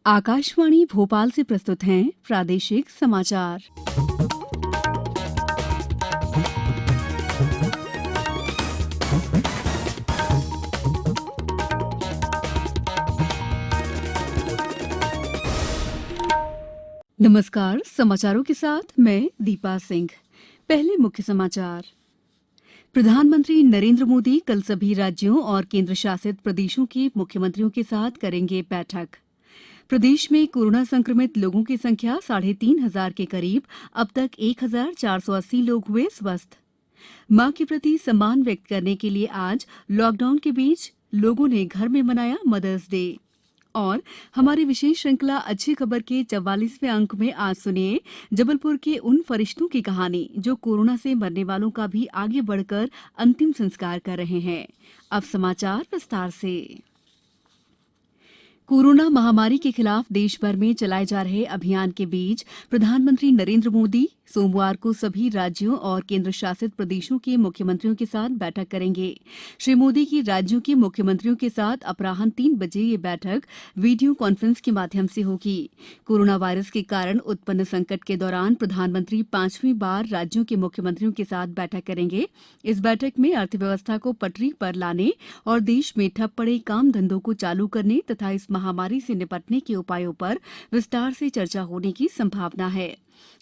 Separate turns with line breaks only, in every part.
आकाशवाणी भोपाल से प्रस्तुत हैं प्रादेशिक समाचार। नमस्कार, समाचारों के साथ मैं दीपा सिंह। पहले मुख्य समाचार। प्रधानमंत्री नरेंद्र मोदी कल सभी राज्यों और केंद्र शासित प्रदेशों के मुख्यमंत्रियों के साथ करेंगे बैठक। प्रदेश में कोरोना संक्रमित लोगों की संख्या 3,500 के करीब। अब तक 1,480 लोग हुए स्वस्थ। मां के प्रति सम्मान व्यक्त करने के लिए आज लॉकडाउन के बीच लोगों ने घर में मनाया मदर्स डे। और हमारी विशेष श्रृंखला अच्छी खबर के 44वें अंक में आज सुनिए जबलपुर के उन फरिश्तों की कहानी जो कोरोना से मरने वालों का भी आगे बढ़कर अंतिम संस्कार कर रहे हैं। अब समाचार विस्तार से। कोरोना महामारी के खिलाफ देश भर में चलाए जा रहे अभियान के बीच प्रधानमंत्री नरेंद्र मोदी सोमवार को सभी राज्यों और केंद्र शासित प्रदेशों के मुख्यमंत्रियों के साथ बैठक करेंगे। श्री मोदी की राज्यों के मुख्यमंत्रियों के साथ अपराह्न 3 बजे ये बैठक वीडियो कॉन्फ्रेंस के माध्यम से होगी। कोरोना वायरस के कारण उत्पन्न संकट के दौरान प्रधानमंत्री 5वीं बार राज्यों के मुख्यमंत्रियों के साथ बैठक करेंगे। इस बैठक में अर्थव्यवस्था को पटरी पर लाने और देश में ठप पड़े काम धंधों को चालू करने तथा इस महामारी से निपटने के उपायों पर विस्तार से चर्चा होने की संभावना है।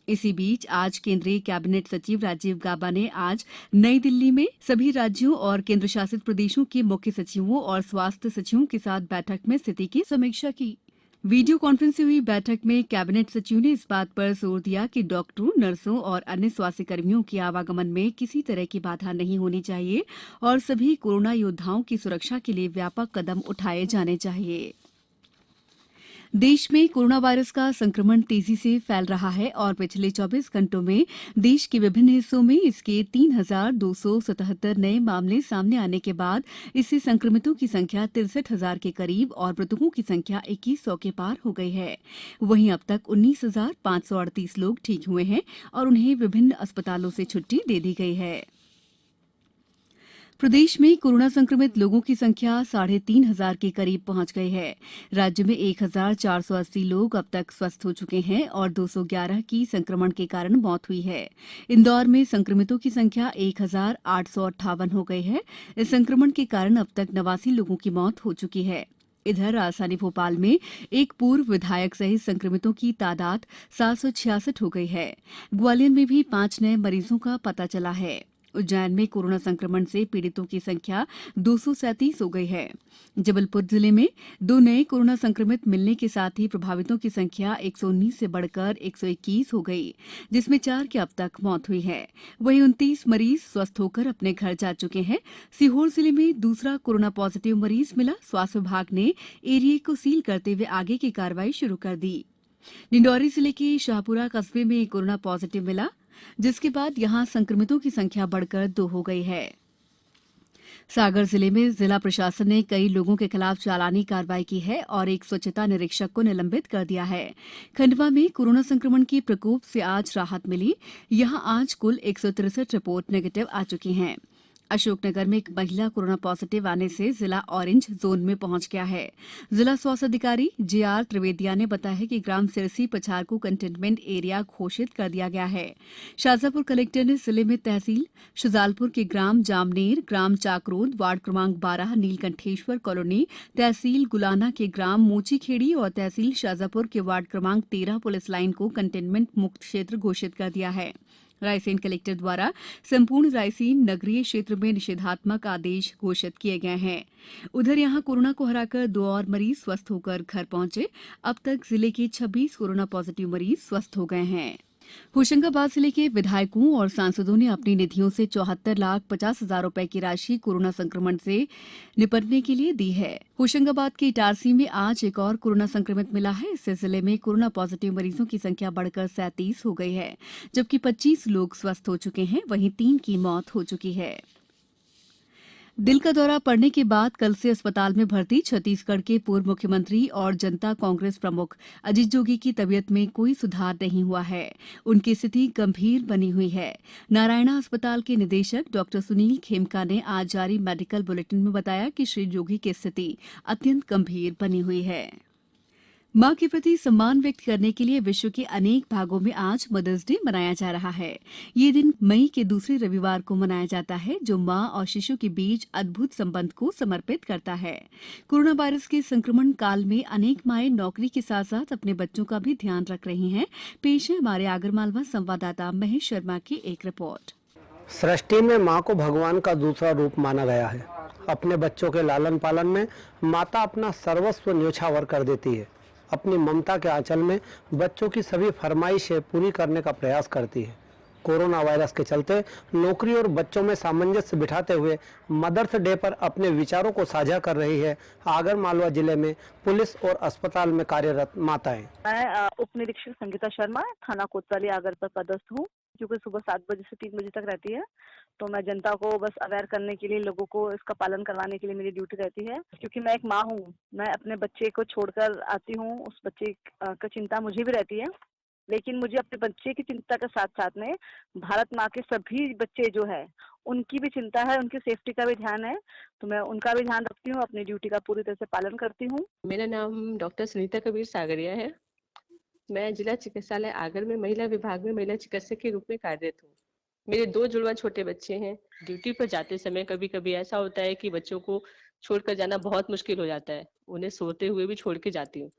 इसी बीच आज केंद्रीय कैबिनेट सचिव राजीव गाबा ने आज नई दिल्ली में सभी राज्यों और केंद्र शासित प्रदेशों के मुख्य सचिवों और स्वास्थ्य सचिवों के साथ बैठक में स्थिति की समीक्षा की। वीडियो कॉन्फ्रेंस से हुई बैठक में कैबिनेट सचिव ने इस बात पर जोर दिया कि डॉक्टरों, नर्सों और अन्य स्वास्थ्य कर्मियों के आवागमन में किसी तरह की बाधा नहीं होनी चाहिए और सभी कोरोना योद्धाओं की सुरक्षा के लिए व्यापक कदम उठाए जाने चाहिए। देश में कोरोना वायरस का संक्रमण तेजी से फैल रहा है और पिछले 24 घंटों में देश के विभिन्न हिस्सों में इसके 3,277 नए मामले सामने आने के बाद इससे संक्रमितों की संख्या 63,000 के करीब और मृतकों की संख्या 2,100 के पार हो गई है। वहीं अब तक 19,538 लोग ठीक हुए हैं और उन्हें विभिन्न अस्पतालों से छुट्टी दे दी गई है। प्रदेश में कोरोना संक्रमित लोगों की संख्या 3,500 के करीब पहुंच गई है। राज्य में 1,480 लोग अब तक स्वस्थ हो चुके हैं और 211 की संक्रमण के कारण मौत हुई है। इंदौर में संक्रमितों की संख्या 1,858 हो गई है। इस संक्रमण के कारण अब तक 89 लोगों की मौत हो चुकी है। इधर राजधानी भोपाल में एक पूर्व विधायक सहित संक्रमितों की तादाद 766 हो गई है। ग्वालियर में भी 5 नए मरीजों का पता चला है। उज्जैन में कोरोना संक्रमण से पीड़ितों की संख्या 237 हो गई है। जबलपुर जिले में 2 नए कोरोना संक्रमित मिलने के साथ ही प्रभावितों की संख्या 119 से बढ़कर 121 हो गई, जिसमें 4 की अब तक मौत हुई है। वहीं 29 मरीज स्वस्थ होकर अपने घर जा चुके हैं। सीहोर जिले में दूसरा कोरोना पॉजिटिव मरीज मिला। स्वास्थ्य विभाग ने एरिया को सील करते हुए आगे की कार्रवाई शुरू कर दी। डिंडौरी जिले के शाहपुरा कस्बे में कोरोना पॉजिटिव मिला, जिसके बाद यहां संक्रमितों की संख्या बढ़कर 2 हो गई है। सागर जिले में जिला प्रशासन ने कई लोगों के खिलाफ चालानी कार्रवाई की है और एक स्वच्छता निरीक्षक को निलंबित कर दिया है। खंडवा में कोरोना संक्रमण के प्रकोप से आज राहत मिली। यहां आज कुल 163 रिपोर्ट नेगेटिव आ चुकी हैं। अशोकनगर में एक महिला कोरोना पॉजिटिव आने से जिला ऑरेंज जोन में पहुंच गया है। जिला स्वास्थ्य अधिकारी जेआर त्रिवेदिया ने बताया कि ग्राम सिरसी पछार को कंटेनमेंट एरिया घोषित कर दिया गया है। शाजापुर कलेक्टर ने जिले में तहसील शुजालपुर के ग्राम जामनेर, ग्राम चाकरोद, वार्ड क्रमांक 12 नीलकंठेश्वर कॉलोनी, तहसील गुलाना के ग्राम मोचीखेड़ी और तहसील शाजापुर के वार्ड क्रमांक 13 पुलिस लाइन को कंटेनमेंट मुक्त क्षेत्र घोषित कर दिया है। रायसेन कलेक्टर द्वारा संपूर्ण रायसेन नगरीय क्षेत्र में निषेधात्मक आदेश घोषित किए गए हैं। उधर यहां कोरोना को हराकर 2 और मरीज स्वस्थ होकर घर पहुंचे। अब तक जिले के 26 कोरोना पॉजिटिव मरीज स्वस्थ हो गए हैं। होशंगाबाद जिले के विधायकों और सांसदों ने अपनी निधियों से 74,50,000 रुपए की राशि कोरोना संक्रमण से निपटने के लिए दी है। होशंगाबाद के इटारसी में आज एक और कोरोना संक्रमित मिला है। इससे जिले में कोरोना पॉजिटिव मरीजों की संख्या बढ़कर 37 हो गई है, जबकि 25 लोग स्वस्थ हो चुके हैं। वहीं 3 की मौत हो चुकी है। दिल का दौरा पड़ने के बाद कल से अस्पताल में भर्ती छत्तीसगढ़ के पूर्व मुख्यमंत्री और जनता कांग्रेस प्रमुख अजीत जोगी की तबीयत में कोई सुधार नहीं हुआ है। उनकी स्थिति गंभीर बनी हुई है। नारायणा अस्पताल के निदेशक डॉक्टर सुनील खेमका ने आज जारी मेडिकल बुलेटिन में बताया कि श्री जोगी की स्थिति अत्यंत गंभीर बनी हुई है। माँ के प्रति सम्मान व्यक्त करने के लिए विश्व के अनेक भागों में आज मदर्स डे मनाया जा रहा है। ये दिन मई के दूसरे रविवार को मनाया जाता है, जो माँ और शिशु के बीच अद्भुत संबंध को समर्पित करता है। कोरोना वायरस के संक्रमण काल में अनेक माएं नौकरी के साथ साथ अपने बच्चों का भी ध्यान रख रही हैं। पेश है हमारे आगरमालवा संवाददाता महेश शर्मा की एक रिपोर्ट।
सृष्टि में माँ को भगवान का दूसरा रूप माना गया है। अपने बच्चों के लालन पालन में माता अपना सर्वस्व न्योछावर कर देती है। अपनी ममता के आंचल में बच्चों की सभी फरमाइशें पूरी करने का प्रयास करती है। कोरोना वायरस के चलते नौकरी और बच्चों में सामंजस्य बिठाते हुए मदर्स डे पर अपने विचारों को साझा कर रही है आगरमालवा जिले में पुलिस और अस्पताल में कार्यरत माताएं।
मैं उप निरीक्षक संगीता शर्मा थाना कोतवाली आगर पर पदस्थ हूँ, जो कि सुबह 7 बजे से 3 बजे तक रहती है। तो मैं जनता को बस अवेयर करने के लिए, लोगों को इसका पालन करवाने के लिए मेरी ड्यूटी रहती है। क्योंकि मैं एक माँ हूँ, मैं अपने बच्चे को छोड़कर आती हूँ, उस बच्चे का चिंता मुझे भी रहती है। लेकिन मुझे अपने बच्चे की चिंता के साथ साथ में भारत माँ के सभी बच्चे जो है उनकी भी चिंता है, उनकी सेफ्टी का भी ध्यान है। तो मैं उनका भी ध्यान रखती हूँ, अपनी ड्यूटी का पूरी तरह से पालन करती हूँ।
मेरा नाम डॉक्टर सुनीता कबीर सागरिया है। मैं जिला चिकित्सालय आगर में महिला विभाग में महिला चिकित्सक के रूप में कार्यरत हूँ। मेरे 2 जुड़वा छोटे बच्चे हैं। ड्यूटी पर जाते समय कभी कभी ऐसा होता है कि बच्चों को छोड़कर जाना बहुत मुश्किल हो जाता है। उन्हें सोते हुए भी छोड़ के जाती हूँ,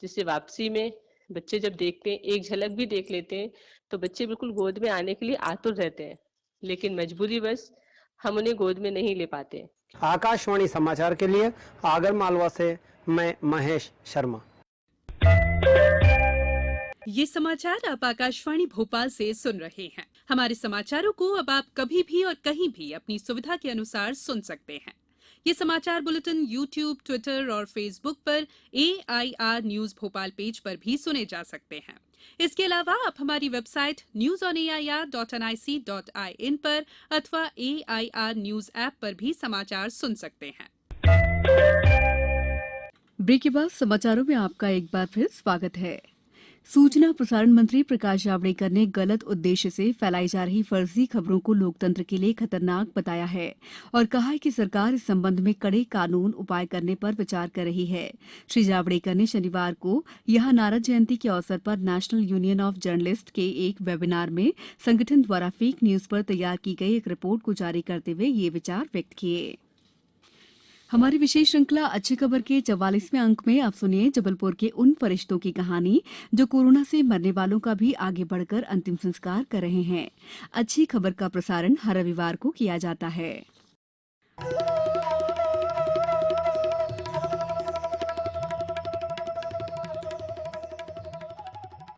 जिससे वापसी में बच्चे जब देखते हैं, एक झलक भी देख लेते हैं, तो बच्चे बिल्कुल गोद में आने के लिए आतुर रहते हैं। लेकिन मजबूरीवश हम उन्हें गोद में नहीं ले पाते।
आकाशवाणी समाचार के लिए आगरमालवा से मैं महेश शर्मा।
ये समाचार आप आकाशवाणी भोपाल से सुन रहे हैं। हमारे समाचारों को अब आप कभी भी और कहीं भी अपनी सुविधा के अनुसार सुन सकते हैं। ये समाचार बुलेटिन YouTube, ट्विटर और फेसबुक पर AIR न्यूज भोपाल पेज पर भी सुने जा सकते हैं। इसके अलावा आप हमारी वेबसाइट newsonair.nic.in पर अथवा AIR न्यूज ऐप पर भी समाचार सुन सकते हैं।
ब्रेक के बाद समाचारों में आपका एक बार फिर स्वागत है। सूचना प्रसारण मंत्री प्रकाश जावड़ेकर ने गलत उद्देश्य से फैलाई जा रही फर्जी खबरों को लोकतंत्र के लिए खतरनाक बताया है और कहा है कि सरकार इस संबंध में कड़े कानून उपाय करने पर विचार कर रही है। श्री जावड़ेकर ने शनिवार को यहां नारद जयंती के अवसर पर नेशनल यूनियन ऑफ जर्नलिस्ट के एक वेबिनार में संगठन द्वारा फेक न्यूज पर तैयार की गई एक रिपोर्ट को जारी करते हुए ये विचार व्यक्त किए। हमारी विशेष श्रृंखला अच्छी खबर के 44वें अंक में आप सुनिए जबलपुर के उन फरिश्तों की कहानी जो कोरोना से मरने वालों का भी आगे बढ़कर अंतिम संस्कार कर रहे हैं। अच्छी खबर का प्रसारण हर रविवार को किया जाता है।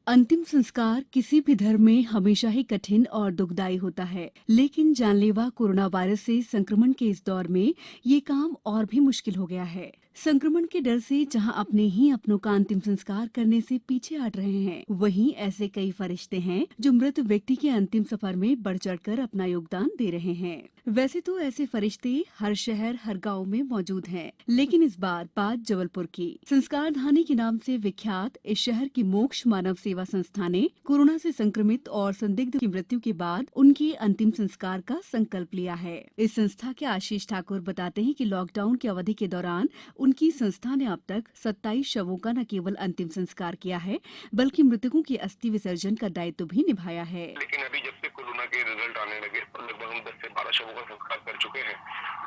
अंतिम संस्कार किसी भी धर्म में हमेशा ही कठिन और दुखदायी होता है, लेकिन जानलेवा कोरोना वायरस से संक्रमण के इस दौर में ये काम और भी मुश्किल हो गया है। संक्रमण के डर से जहां अपने ही अपनों का अंतिम संस्कार करने से पीछे हट रहे हैं, वहीं ऐसे कई फरिश्ते हैं जो मृत व्यक्ति के अंतिम सफर में बढ़ चढ़कर अपना योगदान दे रहे हैं। वैसे तो ऐसे फरिश्ते हर शहर हर गांव में मौजूद हैं, लेकिन इस बात जबलपुर की संस्कार धानी के नाम से विख्यात इस शहर की मोक्ष मानव सेवा संस्था ने कोरोना से संक्रमित और संदिग्ध की मृत्यु के बाद उनके अंतिम संस्कार का संकल्प लिया है। इस संस्था के आशीष ठाकुर बताते हैं कि लॉकडाउन की अवधि के दौरान उनकी संस्था ने अब तक 27 शवों का न केवल अंतिम संस्कार किया है, बल्कि मृतकों के अस्थि विसर्जन का दायित्व भी निभाया है।
लेकिन अभी जब से कोरोना के रिजल्ट आने लगे तो लगभग हम 10 से 12 शवों का संस्कार कर चुके हैं,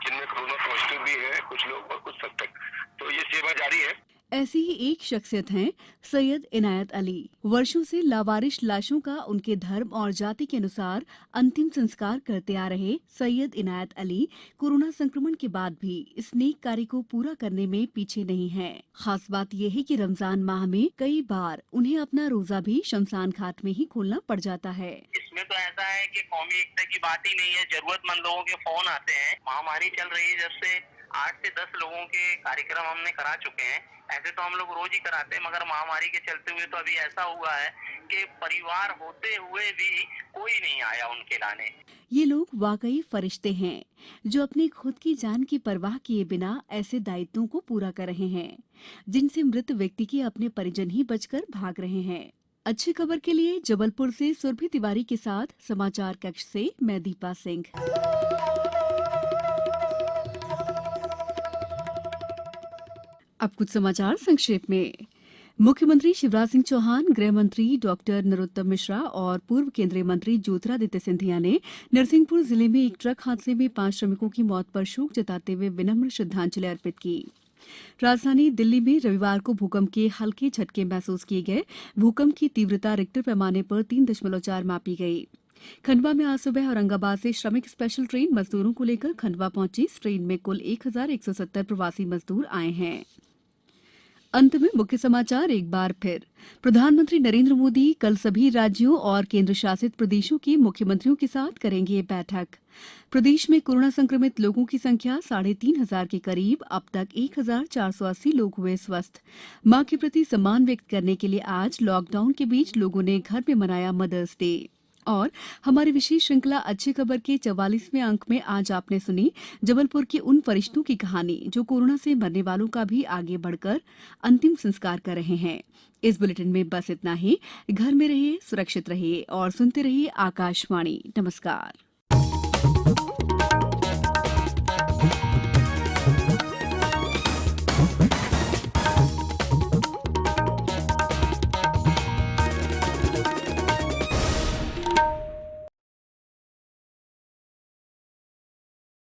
जिनमें कोरोना पॉजिटिव भी है कुछ लोग और कुछ सख्त। तो ये सेवा जारी है।
ऐसी ही एक शख्सियत हैं सैयद इनायत अली। वर्षों से लावारिश लाशों का उनके धर्म और जाति के अनुसार अंतिम संस्कार करते आ रहे सैयद इनायत अली कोरोना संक्रमण के बाद भी इस नेक कार्य को पूरा करने में पीछे नहीं हैं। खास बात यह है कि रमजान माह में कई बार उन्हें अपना रोजा भी शमशान घाट में ही खोलना पड़ जाता है।
इसमें तो ऐसा है कि कौमी एकता की बात ही नहीं है। जरूरतमंद लोगों के फोन आते हैं। महामारी चल रही है, जब से 8 से 10 लोगों के कार्यक्रम हमने करा चुके हैं। ऐसे तो हम लोग रोज ही कराते हैं, मगर महामारी के चलते हुए तो अभी ऐसा हुआ है कि परिवार होते हुए भी कोई नहीं आया उनके लाने।
ये लोग वाकई फरिश्ते हैं जो अपनी खुद की जान की परवाह किए बिना ऐसे दायित्वों को पूरा कर रहे हैं जिनसे मृत व्यक्ति के अपने परिजन ही बचकर भाग रहे हैं। अच्छी खबर के लिए जबलपुर से सुरभि तिवारी के साथ समाचार कक्ष से मैं दीपा सिंह। अब कुछ समाचार संक्षेप में। मुख्यमंत्री शिवराज सिंह चौहान, गृह मंत्री डॉक्टर नरोत्तम मिश्रा और पूर्व केंद्रीय मंत्री ज्योतिरादित्य सिंधिया ने नरसिंहपुर जिले में एक ट्रक हादसे में 5 श्रमिकों की मौत पर शोक जताते हुए विनम्र श्रद्धांजलि अर्पित की। राजधानी दिल्ली में रविवार को भूकंप के हल्के झटके महसूस किए गए। भूकंप की तीव्रता रिक्टर पैमाने पर 3.4 मापी गई। खंडवा में आज सुबह औरंगाबाद से श्रमिक स्पेशल ट्रेन मजदूरों को लेकर खंडवा पहुंची। इस ट्रेन में कुल 1170 प्रवासी मजदूर आए हैं। अंत में मुख्य समाचार एक बार फिर। प्रधानमंत्री नरेंद्र मोदी कल सभी राज्यों और केंद्र शासित प्रदेशों के मुख्यमंत्रियों के साथ करेंगे बैठक। प्रदेश में कोरोना संक्रमित लोगों की संख्या 3,500 के करीब। अब तक 1,480 लोग हुए स्वस्थ। मां के प्रति सम्मान व्यक्त करने के लिए आज लॉकडाउन के बीच लोगों ने घर में मनाया मदर्स डे। और हमारी विशेष श्रृंखला अच्छी खबर के 44वें अंक में आज आपने सुनी जबलपुर के उन फरिश्तों की कहानी जो कोरोना से मरने वालों का भी आगे बढ़कर अंतिम संस्कार कर रहे हैं। इस बुलेटिन में बस इतना ही। घर में रहिए, सुरक्षित रहिए और सुनते रहिए आकाशवाणी। नमस्कार।